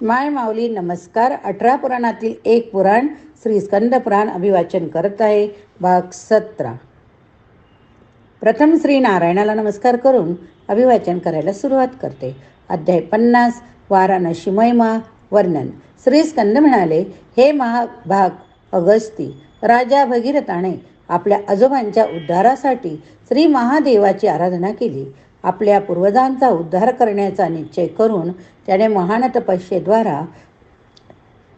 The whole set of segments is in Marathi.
माय माऊली नमस्कार. 18 पुराणातील एक पुराण श्री स्कंद पुराण अभिवाचन करत आहे. भाग 17. प्रथम श्री नारायणाला नमस्कार करून अभिवाचन करायला सुरुवात करते. अध्याय 50. वाराणसी महिमा वर्णन. श्री स्कंद म्हणाले, हे महाभाग अगस्ती, राजा भगीरथाने आपल्या आजोबांच्या उद्धारासाठी श्री महादेवाची आराधना केली. आपल्या पूर्वजांचा उद्धार करण्याचा निश्चय करून त्याने महान तपस्येद्वारा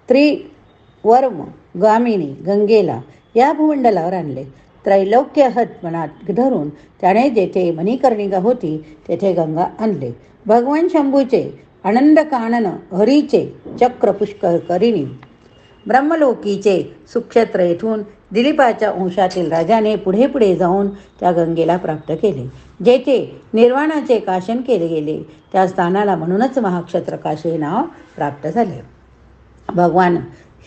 त्रिवर्म गामिनी गंगेला या भूमंडलावर आणले. त्रैलोक्य हत मनात धरून त्याने जेथे मणिकर्णिका होती तेथे गंगा आणले. भगवान शंभूचे आनंद कानन, हरीचे चक्र पुष्करिणी, ब्रह्मलोकीचे सुक्षेत्र येथून दिलीपाच्या वंशातील राजाने पुढे पुढे जाऊन त्या गंगेला प्राप्त केले. जेथे निर्वाणाचे काशन केले गेले त्या स्थानाला म्हणूनच महाक्षेत्र काशी हे नाव प्राप्त झाले. भगवान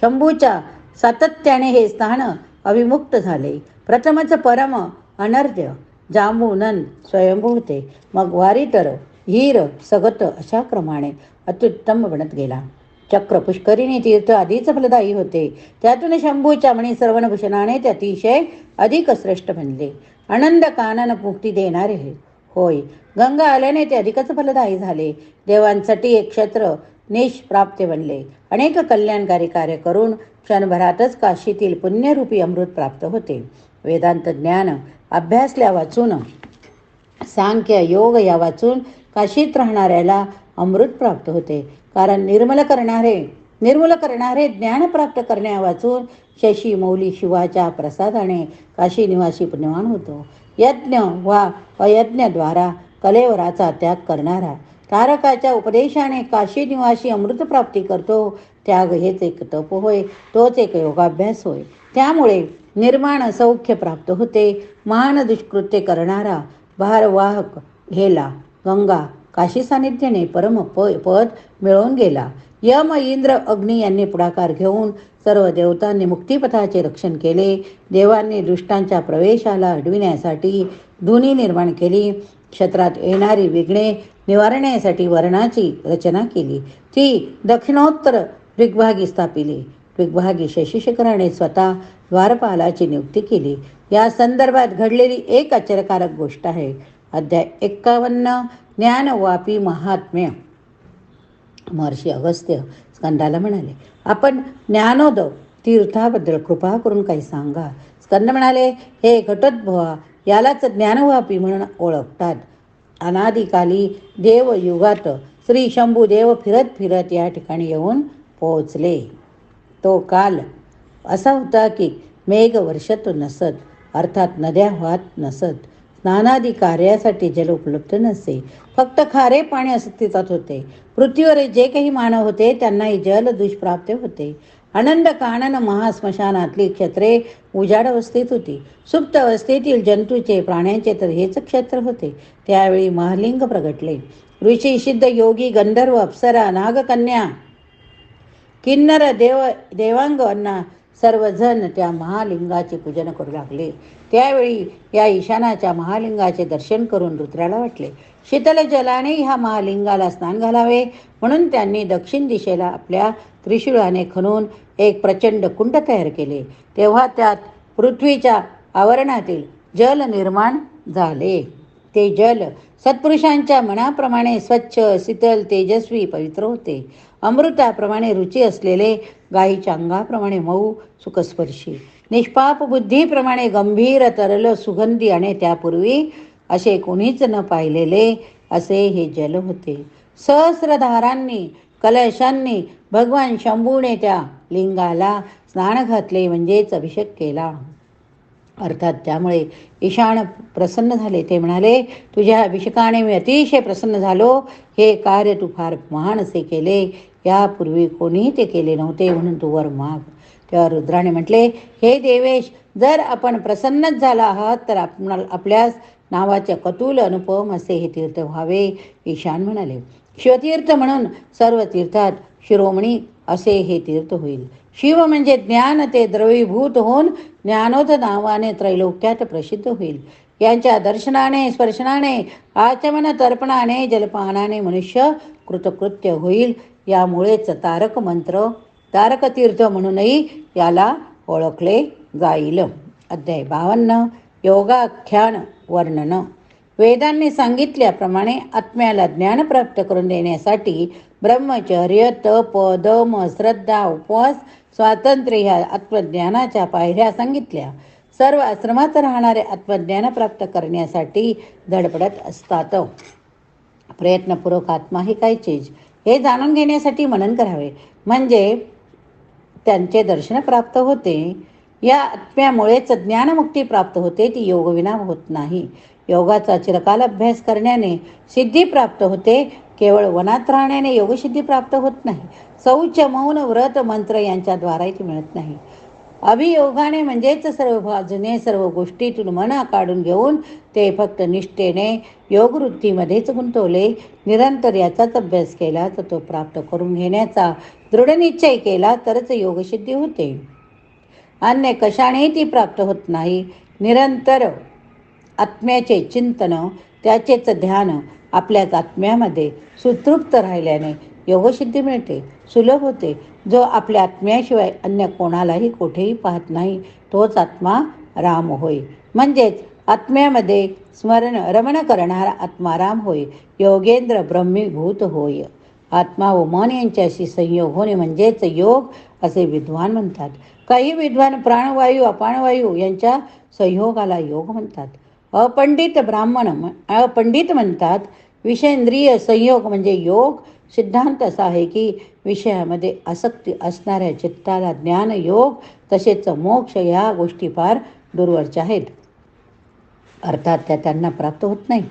शंभूच्या सातत्याने हे स्थान अविमुक्त झाले. प्रथमच परम अनर्ध्य जांबूनंद स्वयंभू होते. मग वारितर, हीर, सगत अशा क्रमाने अत्युत्तम बनत गेला. चक्र पुष्करिणी तीर्थ आधीच फलदायी होते. त्यातून शंभूच्या मणी श्रवणभूषणाने ते अतिशय अधिक श्रेष्ठ बनले. आनंद कानन मुक्ती देणारे होय. गंगा आल्याने ते अधिकच फलदायी झाले. देवांसाठी एक क्षेत्र निष्प्राप्य बनले. अनेक कल्याणकारी कार्य करून क्षणभरातच काशीतील पुण्यरूपी अमृत प्राप्त होते. वेदांत ज्ञान अभ्यासल्या वाचून, सांख्य योग या वाचून काशीत राहणाऱ्याला अमृत प्राप्त होते. कारण निर्मूल करणारे ज्ञान प्राप्त करण्या वाचून शशी मौली शिवाच्या प्रसादाने काशी निवासी पुण्यवान होतो. यज्ञ वा अयज्ञद्वारा कलेवराचा त्याग करणारा तारकाच्या उपदेशाने काशी निवासी अमृत प्राप्ती करतो. त्याग हेच एक तप होय, तोच एक योगाभ्यास होय. त्यामुळे निर्माण सौख्य प्राप्त होते. महान दुष्कृत्य करणारा भारवाहक हेला गंगा काशी सानिध्याने परम पद मिळवून गेला. यम, इंद्र, अग्नी यांनी पुढाकार घेऊन सर्व देवतांनी मुक्तिपथाचे रक्षण केले. देवांनी दुष्टांच्या प्रवेशाला अडविण्यासाठी धुनी निर्माण केली. क्षेत्रात येणारी विघ्ने निवारण्यासाठी वर्णाची रचना केली. ती दक्षिणोत्तर दिग्भागी स्थापिली. दिग्भागी शशिशेखराने स्वतः द्वारपालाची नियुक्ती केली. या संदर्भात घडलेली एक आश्चर्यकारक गोष्ट आहे. अध्याय 51. ज्ञानवापी महात्म्य. महर्षी अगस्त्य स्कंदाला म्हणाले, आपण ज्ञानोद तीर्थाबद्दल कृपा करून काही सांगा. स्कंद म्हणाले, हे घटोद्भवा, यालाच ज्ञानवापी म्हणून ओळखतात. अनादिकाली देवयुगात श्री शंभू देव फिरत फिरत या ठिकाणी येऊन पोहोचले. तो काल असा होता की मेघ वर्षत नसत, अर्थात नद्या वाहत नसत. स्नानादी कार्यासाठी जल उपलब्ध नसे. फक्त खारे पाणी अस्तित्वात होते. पृथ्वीवर जे काही मानव होते त्यांनाही जल दुष्प्राप्य होते. आनंद कानन महास्मशानातली क्षेत्रे उजाड अवस्थेत होती. सुप्त अवस्थेतील जंतूचे, प्राण्यांचे तर हेच क्षेत्र होते. त्यावेळी महालिंग प्रगटले. ऋषी, सिद्ध, योगी, गंधर्व, अप्सरा, नागकन्या, किन्नर, देवांगांना सर्वजण त्या महालिंगाचे पूजन करू लागले. त्यावेळी या ईशानाच्या महालिंगाचे दर्शन करून रुद्राला वाटले, शीतल जलाने ह्या महालिंगाला स्नान घालावे. म्हणून त्यांनी दक्षिण दिशेला आपल्या त्रिशूळाने खणून एक प्रचंड कुंड तयार केले. तेव्हा त्यात पृथ्वीच्या आवरणातील जल निर्माण झाले. ते जल सत्पुरुषांच्या मनाप्रमाणे स्वच्छ, शीतल, तेजस्वी, पवित्र होते. अमृताप्रमाणे रुची असलेले, गायीच्या अंगाप्रमाणे मऊ, सुखस्पर्शी, निष्पाप बुद्धीप्रमाणे गंभीर, तरल, सुगंधी आणि त्यापूर्वी असे कोणीच न पाहिलेले असे हे जल होते. सहस्रधारांनी, कलशांनी भगवान शंभूने त्या लिंगाला स्नान घातले, म्हणजेच अभिषेक केला. अर्थात त्यामुळे ईशान प्रसन्न झाले. ते म्हणाले, तुझ्या अभिषेकाने मी अतिशय प्रसन्न झालो. हे कार्य तू फार महान असे केले. यापूर्वी कोणीही ते केले नव्हते, म्हणून तू वर माग. तेव्हा रुद्राने म्हटले, हे देवेश, जर आपण प्रसन्नच झाला आहात तर आपल्यास नावाचे कतुल अनुपम असे हे तीर्थ व्हावे. ईशान म्हणाले, शिवतीर्थ म्हणून सर्व तीर्थात शिरोमणी असे हे तीर्थ होईल. शिव म्हणजे ज्ञान, ते द्रवीभूत होऊन ज्ञानोद नावाने त्रैलोक्यात प्रसिद्ध होईल. यांच्या दर्शनाने, स्पर्शनाने, आचमन, तर्पणाने, जलपानाने मनुष्य कृतकृत्य होईल. यामुळेच तारक मंत्र, तारकतीर्थ म्हणूनही याला ओळखले जाईल. अध्याय 52. योगाख्यान वर्णन. वेदांनी सांगितल्याप्रमाणे आत्म्याला ज्ञान प्राप्त करून देण्यासाठी ब्रह्मचर्य, तप, दम, श्रद्धा, उपवास, स्वातंत्र्य ह्या आत्मज्ञानाच्या पायऱ्या सांगितल्या. सर्व आश्रमात राहणारे आत्मज्ञान प्राप्त करण्यासाठी धडपडत असतात. प्रयत्नपूर्वक आत्मा ही काय चीज हे जाणून घेण्यासाठी मनन करावे, म्हणजे त्यांचे दर्शन प्राप्त होते. या आत्म्यामुळेच ज्ञानमुक्ती प्राप्त होते, ती योगविना होत नाही. योगाचा चिरकाल अभ्यास करण्याने सिद्धी प्राप्त होते, केवळ वनात राहण्याने योगसिद्धी प्राप्त होत नाही. शौच, मौन, व्रत, मंत्र यांच्याद्वारा ती मिळत नाही. अभियोगाने म्हणजेच सर्व बाजूने सर्व गोष्टीतून मन काढून घेऊन ते फक्त निष्ठेने योगवृत्तीमध्येच गुंतवले, निरंतर याचाच अभ्यास केला तर तो प्राप्त करून घेण्याचा दृढ निश्चय केला तरच योगसिद्धी होते. अन्य कशानेही ती प्राप्त होत नाही. निरंतर आत्म्याचे चिंतन, त्याचेच ध्यान आपल्याच आत्म्यामध्ये सुतृप्त राहिल्याने योगसिद्धी मिळते, सुलभ होते. जो आपल्या आत्म्याशिवाय अन्य कोणालाही कुठेही पाहत नाही तोच आत्मा राम होय. म्हणजेच आत्म्यामध्ये स्मरण रमण करणारा आत्माराम होय. योगेंद्र ब्रह्मीभूत होय. आत्मा व मन यांच्याशी संयोग होणे म्हणजेच योग असे विद्वान म्हणतात. काही विद्वान प्राणवायू अपानवायू यांच्या संयोगाला योग म्हणतात. अपंडित म्हणतात. विषयेंद्रिय संयोग म्हणजे योग. सिद्धांत असा आहे की विषयामध्ये आसक्ती असणाऱ्या चित्ताला ज्ञान योग तसेच मोक्ष या गोष्टी फार दूरवरच्या आहेत, अर्थात त्या त्यांना प्राप्त होत नाहीत.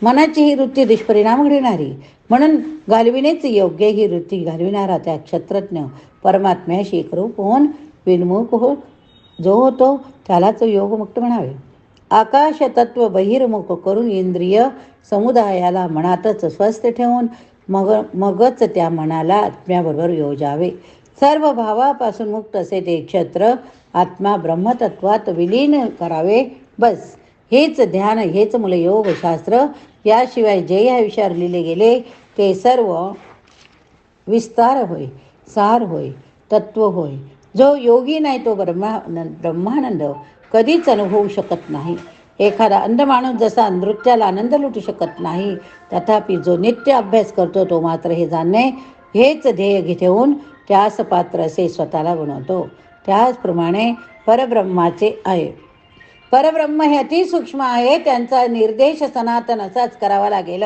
मनाची ही वृत्ती दुष्परिणाम घडविणारी, म्हणून घालविणेच योग्य. ही वृत्ती घालविणारा त्या क्षत्रज्ञ परमात्म्याशी एकरूप होऊन विन्मुख जो होतो त्यालाच योगमुक्त म्हणावे. आकाश तत्व बहिर्मुख करून इंद्रिय समुदायाला मनातच स्वस्थ ठेवून मगच त्या मनाला आत्म्याबरोबर योजावे. सर्व भावापासून मुक्त असे ते क्षत्र आत्मा ब्रह्मतत्वात विलीन करावे. बस हेच ध्यान, हेच मूळ योगशास्त्र. याशिवाय जे या विषयावर लिहिले गेले ते सर्व विस्तार होय, सार होय, तत्व होय. जो योगी नाही तो ब्रह्मानंद कधीच अनुभवू शकत नाही. एखादा अंध माणूस जसा नृत्याला आनंद लुटू शकत नाही, तथापि जो नित्य अभ्यास करतो तो मात्र हे जाणणे हेच ध्येय ठेवून त्यास पात्र असे स्वतःला बनवतो. त्याचप्रमाणे परब्रह्माचे आहे. परब्रह्म हे अतिसूक्ष्म आहे, त्यांचा निर्देश सनातन असाच करावा लागेल.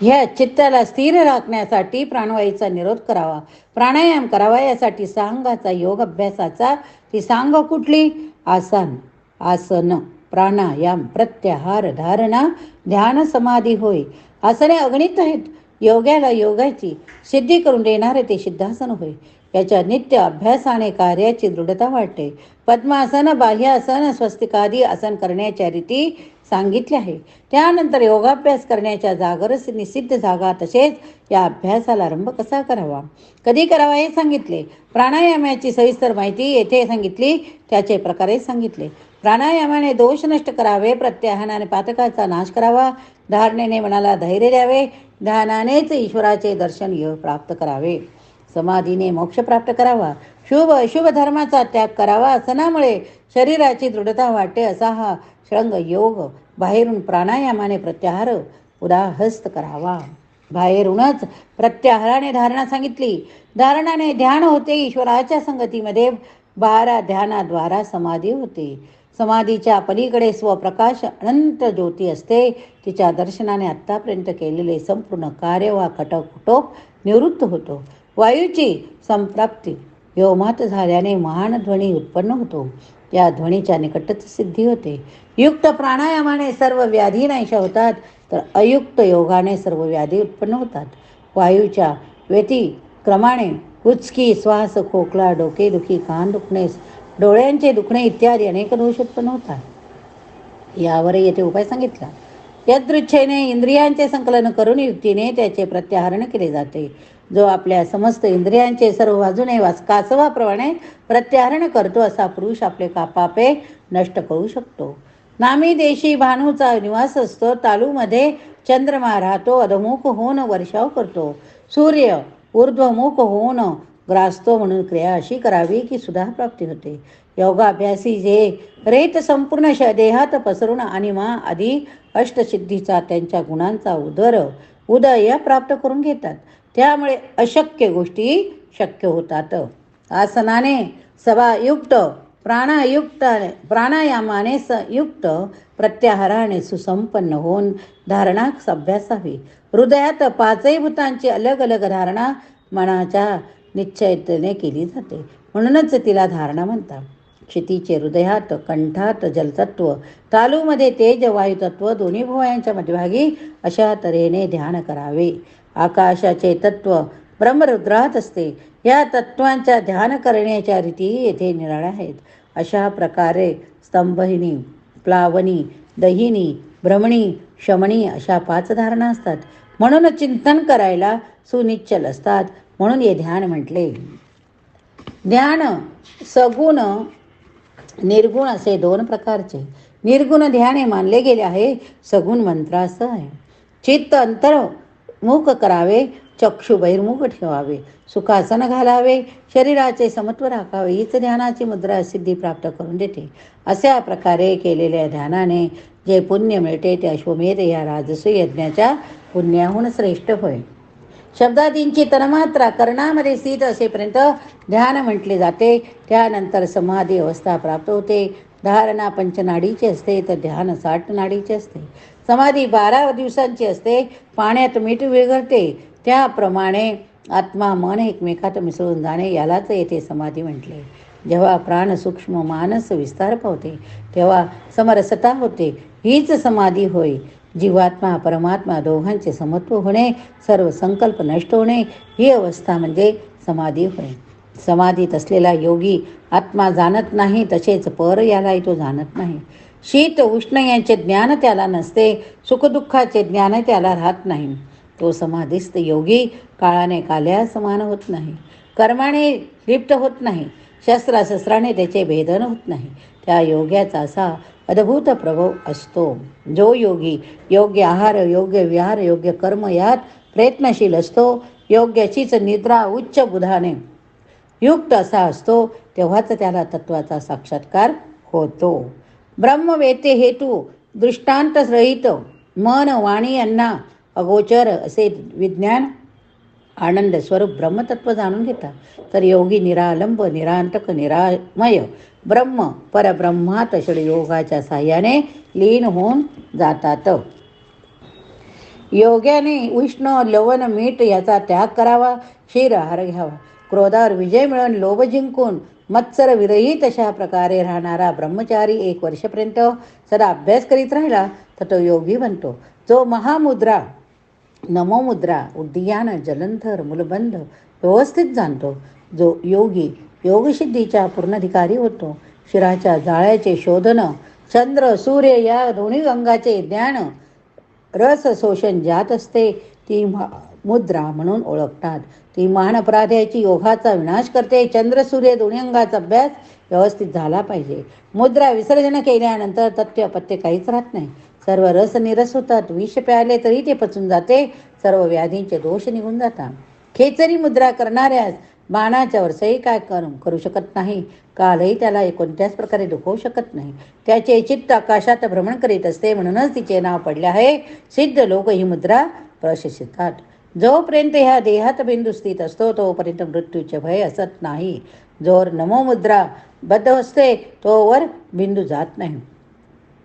ह्या चित्ताला स्थिर राखण्यासाठी प्राणवायूचा निरोध करावा, प्राणायाम करावा. यासाठी सांगाचा योग अभ्यासाचा. ती सांग कुठली? आसन, प्राणायाम, प्रत्याहार, धारणा, ध्यान, समाधी होय. आसने अगणित आहेत. योग्याला योगाची सिद्धी करून देणारे ते सिद्धासन होय. याच्या नित्य अभ्यासाने कार्याची दृढता वाढते. पद्मासन, बाह्यासन, स्वस्तिकादी आसन करण्याच्या रीती सांगितले आहे. त्यानंतर योगाभ्यास करण्याच्या जागरच निषिद्ध जागा, तसेच या अभ्यासाला आरंभ कसा करावा, कधी करावा हे सांगितले. प्राणायामाची सविस्तर माहिती येथे सांगितली, त्याचे प्रकारे सांगितले. प्राणायामाने दोष नष्ट करावे, प्रत्याहानाने पातकाचा नाश करावा, धारणेने मनाला धैर्य द्यावे, ध्यानानेच ईश्वराचे दर्शन प्राप्त करावे, समाधीने मोक्ष प्राप्त करावा, शुभ अशुभ धर्माचा त्याग करावा. आसनामुळे शरीराची दृढता वाटते असा हा षडंग योग. बाहेरून प्राणायामाने प्रत्याहार उदाहस्त करावा. बाहेरूनच प्रत्याहाराने धारणा सांगितली. धारणाने ध्यान होते. ईश्वराच्या संगतीमध्ये 12 ध्यानाद्वारा समाधी होते. समाधीच्या पलीकडे स्वप्रकाश अनंत ज्योती असते. तिच्या दर्शनाने आत्तापर्यंत केलेले संपूर्ण कार्य वा कटोप निवृत्त होतो. वायूची संप्राप्ती व्योमात झाल्याने महान ध्वनी उत्पन्न होतो. या ध्वनीच्या निकटच सिद्धी होते. युक्त प्राणायामाने सर्व व्याधी नाहीशा होतात, तर अयुक्त योगाने सर्व व्याधी उत्पन्न होतात. वायूच्या व्यतिक्रमाने उचकी, श्वास, खोकला, डोकेदुखी, कान दुखणे, डोळ्यांचे दुखणे इत्यादी अनेक दोष उत्पन्न होतात. यावर येथे उपाय सांगितला. यदृच्छेने इंद्रियांचे संकलन करून युक्तीने त्याचे प्रत्याहरण केले जाते. जो आपल्या समस्त इंद्रियांचे सर्व बाजूने कासवाप्रमाणे प्रत्याहरण करतो असा पुरुष आपले पापे नष्ट करू शकतो. नामी देशी भानूचा निवास असतो. तालूमध्ये चंद्रमा राहतो. अधमुख होऊन वर्षाव करतो. सूर्य ऊर्ध्वमुख होऊन ग्रासतो म्हणून क्रिया अशी करावी की सुधा प्राप्ती होते. योगाभ्यासी जे रेत संपूर्ण देहात पसरून आणि आधी अष्टसिद्धीचा त्यांच्या गुणांचा उदय प्राप्त करून घेतात. त्यामुळे अशक्य गोष्टी शक्य होतात. आसनाने सभायुक्त प्राणायामाने युक्त प्रत्याहाराने सुसंपन्न होऊन धारणा अभ्यासावी. हृदयात पाचही भूतांची अलग अलग धारणा मनाच्या निश्चयतेने केली जाते, म्हणूनच तिला धारणा म्हणतात. क्षितीचे हृदयात, कंठात जलतत्व, तालूमध्ये तेज वायुतत्व, दोन्ही भुवयांच्या मध्यभागी अशा तऱ्हेने ध्यान करावे. आकाशाचे तत्व ब्रह्मरुद्रात असते. या तत्वांच्या ध्यान करण्याच्या रीती येथे निराळ्या आहेत. अशा प्रकारे स्तंभहिनी, प्लावनी, दहिनी, भ्रमणी, शमणी अशा 5 धारणा असतात. म्हणून चिंतन करायला सुनिश्चल असतात. म्हणून हे ध्यान म्हटले. ध्यान सगुण निर्गुण असे 2 प्रकारचे. निर्गुण ध्यान हे मानले गेले आहे सगुण मंत्रासह आहे. चित्त अंतर्मुख करावे, चक्षु बहिर्मुख ठेवावे, सुखासन घालावे, शरीराचे समत्व राखावे. हीच ध्यानाची मुद्रा सिद्धी प्राप्त करून देते. अशा प्रकारे केलेल्या ध्यानाने जे पुण्य मिळते ते अश्वमेध या राजसूय यज्ञाच्या पुण्याहून श्रेष्ठ होय. शब्दादींची तन्मात्रा कर्णामध्ये स्थित असेपर्यंत ध्यान म्हटले जाते. त्यानंतर समाधी अवस्था प्राप्त होते. धारणा 5 नाडीची असते तर ध्यान 60 नाडीचे असते. समाधी 12 दिवसांची असते. पाण्यात मीठ विरघळते त्याप्रमाणे आत्मा मन एकमेकात मिसळून जाणे यालाच येथे समाधी म्हटले. जेव्हा प्राण सूक्ष्म मानस विस्तार पावते तेव्हा समरसता होते. हीच समाधी होय. जीवात्मा परमात्मा दोघांचे समत्व होणे, सर्व संकल्प नष्ट होणे ही अवस्था म्हणजे समाधी होय. समाधीत असलेला योगी आत्मा जाणत नाही, तसेच पर यालाही तो जाणत नाही. शीत उष्ण यांचे ज्ञान त्याला नसते. सुखदुःखाचे ज्ञान त्याला राहत नाही. तो समाधीस्थ योगी काळाने काल्या समान होत नाही, कर्माने लिप्त होत नाही, शस्त्राने त्याचे भेदन होत नाही. त्या योग्याचा असा अद्भुत प्रभाव असतो. जो योगी योग्य आहार, योग्य विहार, योग्य कर्म यात प्रयत्नशील असतो, योग्याचीच निद्रा उच्च बुधाने युक्त असा असतो, तेव्हाच त्याला तत्वाचा साक्षात्कार होतो. ब्रह्मवेते हेतू दृष्टांत रहित मन वाणी यांना अगोचर असे विज्ञान आनंद स्वरूप ब्रह्मतत्व जाणून घेतात. तर योगी निरालंब, निरांतक, निरामय ब्रह्म परब्रह्मात योगाच्या साह्याने लीन होऊन जातात. योग्याने उष्ण, लवण, मीठ याचा त्याग करावा, क्षीर आहार घ्यावा. क्रोधावर विजय मिळवून लोभ जिंकून मत्सर विरहित अशा प्रकारे राहणारा ब्रह्मचारी 1 वर्षापर्यंत सदा अभ्यास करीत राहिला तर तो योगी बनतो. जो महामुद्रा, नमोमुद्रा, उद्यान, जलंधर, मूलबंध व्यवस्थित जाणतो, जो योगी योगसिद्धीच्या पूर्णाधिकारी होतो. शिराच्या जाळ्याचे शोधन, चंद्र सूर्य या दोन्ही अंगाचे ज्ञान रस शोषण ज्यात असते ती मुद्रा म्हणून ओळखतात. ती महान अपराध्याची योगाचा विनाश करते. चंद्र सूर्य दोन्ही अंगाचा अभ्यास व्यवस्थित झाला पाहिजे. मुद्रा विसर्जन केल्यानंतर तथ्य अपत्य काहीच राहत नाही. सर्व रस निरस होतात. विष प्याले तरी ते पचून जाते. सर्व व्याधींचे दोष निघून जातात. खेचरी मुद्रा करणाऱ्यास बाणाच्या वरसही काय करू शकत नाही. कालही त्याला कोणत्याच प्रकारे दुखवू शकत नाही. त्याचे चित्त आकाशात भ्रमण करीत असते. म्हणूनच तिचे नाव पडले आहे सिद्ध लोक ही मुद्रा प्रशस्तात. जोपर्यंत ह्या देहात बिंदू स्थित असतो तोपर्यंत मृत्यूचे भय असत नाही. जोर नमो मुद्रा बद्ध असते तोवर बिंदू जात नाही.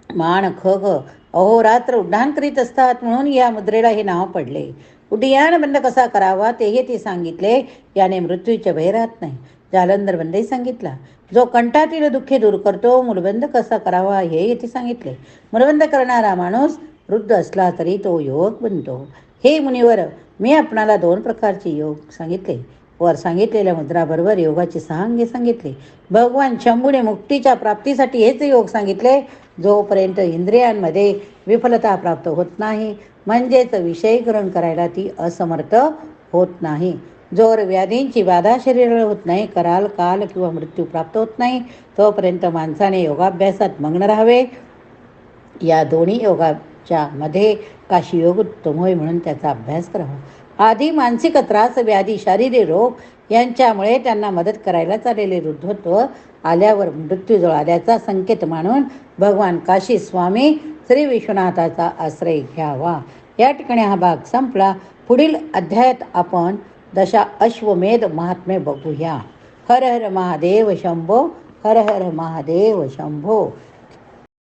मान खग अहोरात्र उड्डाण करीत असतात, म्हणून या मुद्रेला हे नाव पडले. उड्डाण बंद कसा करावा तेही ते सांगितले. याने मृत्यूचे भय राहत नाही. जालंधर बंदही सांगितला. जो कंठातील दुःखे दूर करतो. मूलबंध कसा करावा हे येथे सांगितले. मूलबंध करणारा माणूस वृद्ध असला तरी तो योग बनतो. हे मुनिवर, मी आपणाला 2 प्रकारचे योग सांगितले. वर सांगितलेल्या मुद्राबरोबर योगाची 6 अंगे सांगितले. भगवान शंभूने मुक्तीच्या प्राप्तीसाठी हेच योग सांगितले. जोपर्यंत इंद्रियांमध्ये विफलता प्राप्त होत नाही, म्हणजेच विषयीकरण करायला ती असमर्थ होत नाही, जोर व्याधींची बाधा शरीराला होत नाही, कराल काल किंवा मृत्यू प्राप्त होत नाही, तोपर्यंत माणसाने योगाभ्यासात मग्न राहावे. या दोन्ही योगाच्या मध्ये काशी योग उत्तम होय म्हणून त्याचा अभ्यास करावा. आधी मानसिक त्रास, व्याधी, शारीरिक रोग यांच्यामुळे त्यांना मदत करायलाच आलेले वृद्धत्व आल्यावर मृत्यूजवळ आल्याचा संकेत मानून भगवान काशी स्वामी श्री विश्वनाथाचा आश्रय घ्यावा. या ठिकाणी हा भाग संपला. पुढील अध्यायात आपण दशा अश्वमेध महात्म्य बघूया. हर हर महादेव शंभो. हर हर महादेव शंभो.